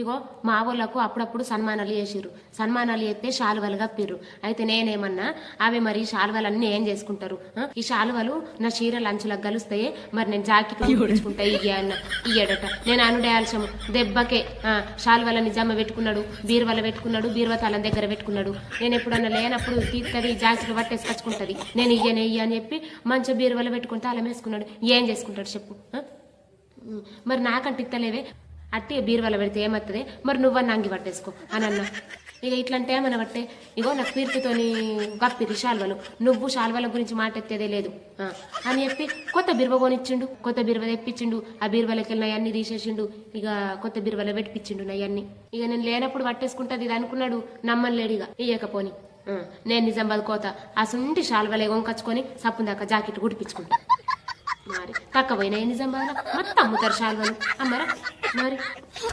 ఇగో మా వాళ్ళకు అప్పుడప్పుడు సన్మానాలు చేసిర్రు. సన్మానాలు చేస్తే శాలువలు కప్పిర్రు. అయితే నేనేమన్నా అవి మరి శాలువలన్నీ ఏం చేసుకుంటారు? ఈ శాలువలు నా చీరలు అంచులకు గలుస్తాయి, మరి నేను జాకెట్ కుట్టించుకుంటా ఇయ్యాడట. నేను అనుడే ఆలస్యము దెబ్బకే శాలువలని జమ్మ పెట్టుకున్నాడు, బీరువల పెట్టుకున్నాడు, బీరువ తలం దగ్గర పెట్టుకున్నాడు. నేను ఎప్పుడన్నా లేనప్పుడు తీస్తుంది జాకెట్ పట్టేసుకొచ్చుకుంటది. నేను ఇయ్య అని చెప్పి మంచిగా బీరువల పెట్టుకుని తాళం వేసుకున్నాడు. ఏం చేసుకుంటాడు చెప్పు? మరి నాకంటే ఇత్తలేవే, అట్టి బీరువాల పెడితే ఏమవుతుంది? మరి నువ్వన్నా అంగి పట్టేసుకో అని అన్నా. ఇక ఇట్లంటే ఏమన్నా పట్టే, ఇగో నాకు కీర్తితోని గప్పిరి శాల్వలు, నువ్వు శాల్వల గురించి మాటెత్తేదే లేదు అని చెప్పి కొత్త బీరువ కొనిచ్చిండు. కొత్త బీరువ తెప్పించిండు. ఆ బీరువలకి వెళ్ళిన అన్ని తీసేసిండు. ఇక కొత్త బీరువలో పెట్టిపించిండు నయ్యన్ని. ఇక నేను లేనప్పుడు పట్టేసుకుంటుంది ఇది అనుకున్నాడు. నమ్మలేడు ఇక ఇయ్యకపోని. నేను నిజం బతుకోతా ఆ సుంటి శాల్వలే వంకచ్చుకొని సప్పున దాకా జాకెట్ గుడిపించుకుంటా. మరి తక్కువైనా నిజం బాగా మొత్తం అమ్ముతారు శాల్వలు అమ్మరా మరి.